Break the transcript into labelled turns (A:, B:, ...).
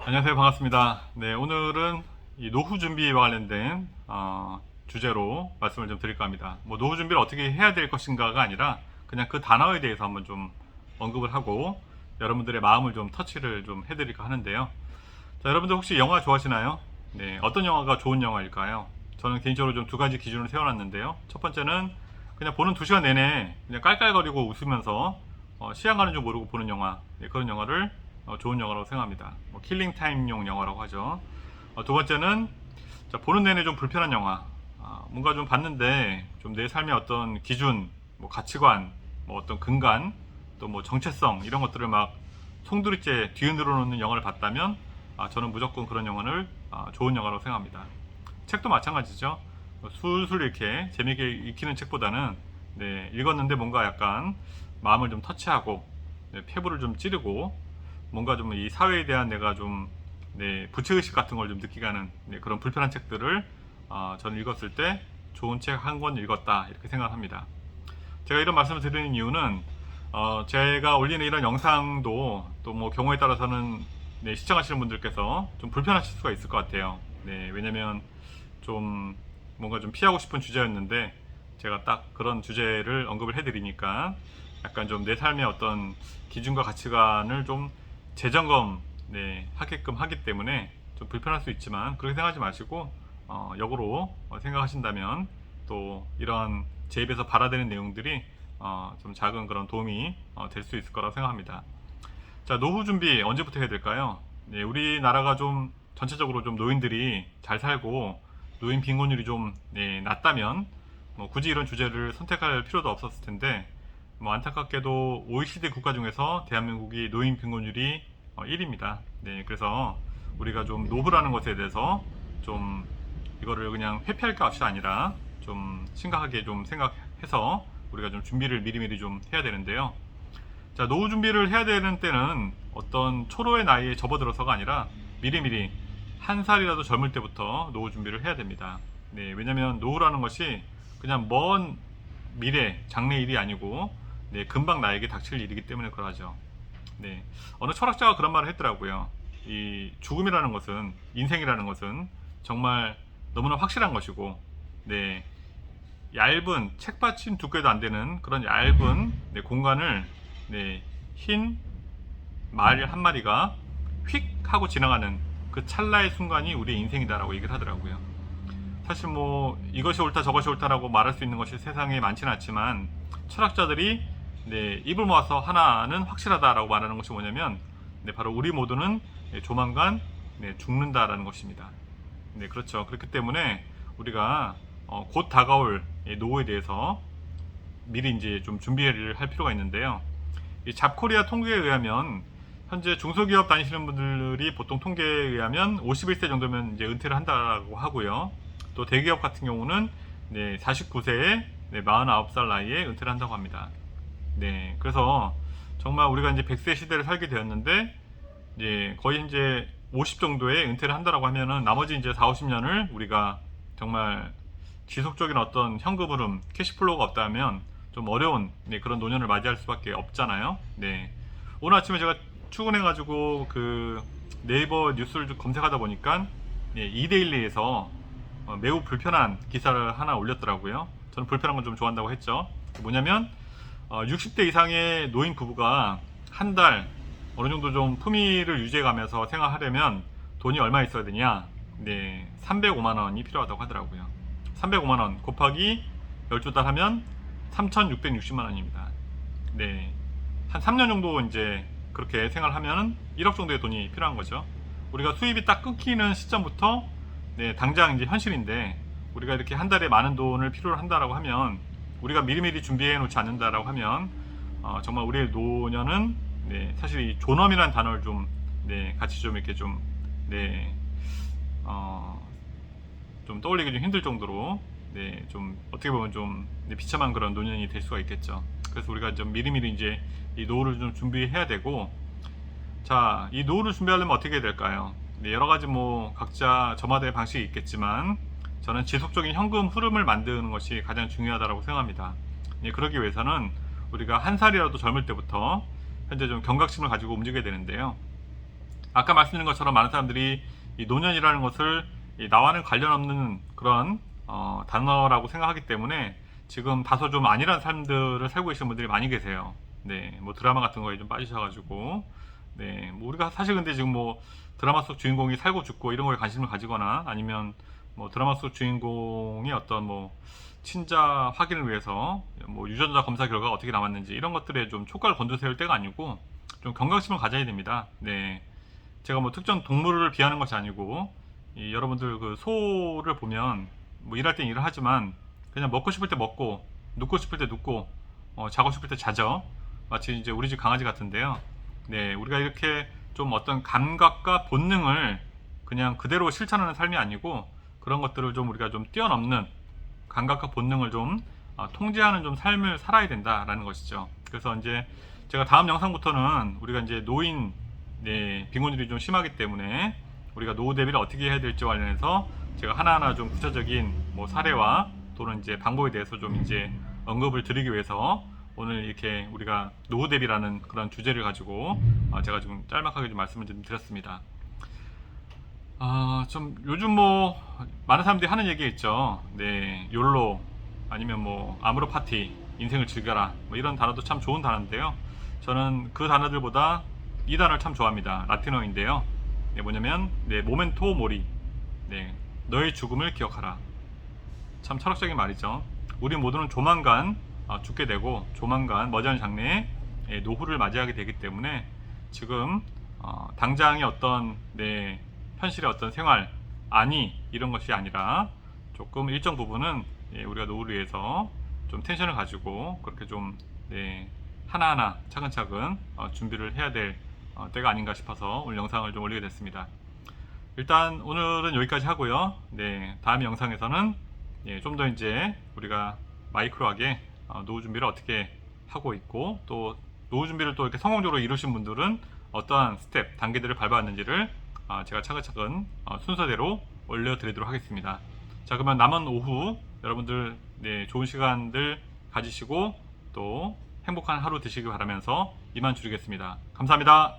A: 안녕하세요. 반갑습니다. 네, 오늘은 이 노후 준비와 관련된 주제로 말씀을 좀 드릴까 합니다. 뭐 노후 준비를 어떻게 해야 될 것인가가 아니라 그냥 그 단어에 대해서 한번 좀 언급을 하고 여러분들의 마음을 좀 터치를 좀 해드릴까 하는데요. 자, 여러분들 혹시 영화 좋아하시나요? 네, 어떤 영화가 좋은 영화일까요? 저는 개인적으로 좀 두 가지 기준을 세워놨는데요. 첫 번째는 그냥 보는 2시간 내내 그냥 깔깔거리고 웃으면서 시간 가는 줄 모르고 보는 영화, 네, 그런 영화를 좋은 영화라고 생각합니다. 뭐 킬링 타임용 영화라고 하죠. 두 번째는 보는 내내 좀 불편한 영화. 뭔가 좀 봤는데 좀 내 삶의 어떤 기준, 뭐 가치관, 뭐 어떤 근간, 또 뭐 정체성 이런 것들을 막 송두리째 뒤흔들어 놓는 영화를 봤다면 저는 무조건 그런 영화를 좋은 영화라고 생각합니다. 책도 마찬가지죠. 술술 이렇게 재미있게 읽히는 책보다는 네, 읽었는데 뭔가 약간 마음을 좀 터치하고 네, 폐부를 좀 찌르고 뭔가 좀 이 사회에 대한 내가 좀 네, 부채의식 같은 걸 좀 느끼게 하는 네, 그런 불편한 책들을 저는 읽었을 때 좋은 책 한 권 읽었다 이렇게 생각합니다. 제가 이런 말씀을 드리는 이유는 제가 올리는 이런 영상도 또 뭐 경우에 따라서는 네, 시청하시는 분들께서 좀 불편하실 수가 있을 것 같아요. 네, 왜냐면 좀 뭔가 좀 피하고 싶은 주제였는데 제가 딱 그런 주제를 언급을 해드리니까 약간 좀 내 삶의 어떤 기준과 가치관을 좀 재점검 네, 하게끔 하기 때문에 좀 불편할 수 있지만 그렇게 생각하지 마시고 역으로 생각하신다면 또 이런 제 입에서 발화되는 내용들이 좀 작은 그런 도움이 될 수 있을 거라고 생각합니다. 자, 노후 준비 언제부터 해야 될까요? 네, 우리나라가 좀 전체적으로 좀 노인들이 잘 살고 노인 빈곤율이 좀 네, 낮다면 뭐 굳이 이런 주제를 선택할 필요도 없었을 텐데 뭐 안타깝게도 OECD 국가 중에서 대한민국이 노인 빈곤율이 1위입니다. 네, 그래서 우리가 좀 노후라는 것에 대해서 좀 이거를 그냥 회피할 것이 아니라 좀 심각하게 좀 생각해서 우리가 좀 준비를 미리미리 좀 해야 되는데요. 자, 노후 준비를 해야 되는 때는 어떤 초로의 나이에 접어들어서가 아니라 미리미리 한 살이라도 젊을 때부터 노후 준비를 해야 됩니다. 네, 왜냐면 노후라는 것이 그냥 먼 미래, 장래 일이 아니고 네, 금방 나에게 닥칠 일이기 때문에 그러하죠. 네, 어느 철학자가 그런 말을 했더라고요. 이 죽음이라는 것은 인생이라는 것은 정말 너무나 확실한 것이고, 네, 얇은 책받침 두께도 안 되는 그런 얇은 네, 공간을 네, 흰 말 한 마리가 휙 하고 지나가는 그 찰나의 순간이 우리의 인생이다라고 얘기를 하더라고요. 사실 뭐 이것이 옳다 저것이 옳다라고 말할 수 있는 것이 세상에 많지는 않지만 철학자들이 네, 입을 모아서 하나는 확실하다라고 말하는 것이 뭐냐면 네, 바로 우리 모두는 네, 조만간 네, 죽는다라는 것입니다. 네, 그렇죠. 그렇기 때문에 우리가 곧 다가올 노후에 대해서 미리 이제 좀 준비를 할 필요가 있는데요. 이 잡코리아 통계에 의하면 현재 중소기업 다니시는 분들이 보통 통계에 의하면 51세 정도면 이제 은퇴를 한다고 하고요. 또 대기업 같은 경우는 네, 49세에 네, 49살 나이에 은퇴를 한다고 합니다. 네, 그래서 정말 우리가 이제 100세 시대를 살게 되었는데 이제 거의 이제 50 정도의 은퇴를 한다라고 하면은 나머지 이제 4, 50년을 우리가 정말 지속적인 어떤 현금 흐름, 캐시플로우가 없다면 좀 어려운 네, 그런 노년을 맞이할 수밖에 없잖아요. 네. 오늘 아침에 제가 출근해가지고 그 네이버 뉴스를 좀 검색하다 보니까 네, 이데일리에서 매우 불편한 기사를 하나 올렸더라고요. 저는 불편한 건 좀 좋아한다고 했죠. 뭐냐면 60대 이상의 노인 부부가 한 달 어느 정도 좀 품위를 유지해가면서 생활하려면 돈이 얼마 있어야 되냐? 네, 305만 원이 필요하다고 하더라고요. 305만 원 곱하기 12달 하면 3,660만 원입니다. 네, 한 3년 정도 이제 그렇게 생활하면 1억 정도의 돈이 필요한 거죠. 우리가 수입이 딱 끊기는 시점부터 네, 당장 이제 현실인데 우리가 이렇게 한 달에 많은 돈을 필요로 한다라고 하면 우리가 미리미리 준비해 놓지 않는다라고 하면 정말 우리의 노년은 네, 사실 이 존엄이라는 단어를 좀 네, 같이 좀 이렇게 좀 네, 좀 떠올리기 좀 힘들 정도로 네, 좀 어떻게 보면 좀 네, 비참한 그런 노년이 될 수가 있겠죠. 그래서 우리가 좀 미리미리 이제 이 노후를 좀 준비해야 되고, 자, 이 노후를 준비하려면 어떻게 해야 될까요? 네, 여러 가지 뭐 각자 저마다의 방식이 있겠지만 저는 지속적인 현금 흐름을 만드는 것이 가장 중요하다고 생각합니다. 네, 그러기 위해서는 우리가 한 살이라도 젊을 때부터 현재 좀 경각심을 가지고 움직여야 되는데요. 아까 말씀드린 것처럼 많은 사람들이 이 노년이라는 것을 나와는 관련 없는 그런 단어라고 생각하기 때문에 지금 다소 좀 안일한 삶들을 살고 계시는 분들이 많이 계세요. 네, 뭐 드라마 같은 거에 좀 빠지셔가지고, 네, 뭐 우리가 사실 근데 지금 뭐 드라마 속 주인공이 살고 죽고 이런 거에 관심을 가지거나 아니면 뭐 드라마 속 주인공이 어떤 뭐 친자 확인을 위해서 뭐 유전자 검사 결과가 어떻게 나왔는지 이런 것들에 좀 촉각을 곤두세울 때가 아니고 좀 경각심을 가져야 됩니다. 네, 제가 뭐 특정 동물을 비하는 것이 아니고 여러분들 그 소를 보면 뭐 일할 땐 일을 하지만 그냥 먹고 싶을 때 먹고 눕고 싶을 때 눕고 자고 싶을 때 자죠. 마치 이제 우리 집 강아지 같은데요. 네, 우리가 이렇게 좀 어떤 감각과 본능을 그냥 그대로 실천하는 삶이 아니고 그런 것들을 좀 우리가 좀 뛰어넘는 감각과 본능을 좀 통제하는 좀 삶을 살아야 된다라는 것이죠. 그래서 이제 제가 다음 영상부터는 우리가 이제 노인 빈곤율이 좀 심하기 때문에 우리가 노후 대비를 어떻게 해야 될지 관련해서 제가 하나하나 좀 구체적인 뭐 사례와 또는 이제 방법에 대해서 좀 이제 언급을 드리기 위해서 오늘 이렇게 우리가 노후 대비라는 그런 주제를 가지고 제가 좀 짤막하게 좀 말씀을 좀 드렸습니다. 좀 요즘 뭐 많은 사람들이 하는 얘기 있죠. 네, 욜로 아니면 뭐 아모르 파티, 인생을 즐겨라 뭐 이런 단어도 참 좋은 단어인데요. 저는 그 단어들보다 이 단어를 참 좋아합니다. 라틴어인데요. 네, 뭐냐면 모멘토 모리. 네, 너의 죽음을 기억하라. 참 철학적인 말이죠. 우리 모두는 조만간 죽게 되고 조만간 머지않은 장래에 노후를 맞이하게 되기 때문에 지금 당장의 어떤 현실의 어떤 생활 이런 것이 아니라 조금 일정 부분은 우리가 노후를 위해서 좀 텐션을 가지고 그렇게 좀 하나하나 차근차근 준비를 해야 될 때가 아닌가 싶어서 오늘 영상을 좀 올리게 됐습니다. 일단 오늘은 여기까지 하고요. 다음 영상에서는 좀 더 이제 우리가 마이크로하게 노후 준비를 어떻게 하고 있고 또 노후 준비를 또 이렇게 성공적으로 이루신 분들은 어떠한 스텝, 단계들을 밟았는지를 제가 차근차근 순서대로 올려드리도록 하겠습니다. 자, 그러면 남은 오후 여러분들 좋은 시간들 가지시고 또 행복한 하루 되시기 바라면서 이만 줄이겠습니다. 감사합니다.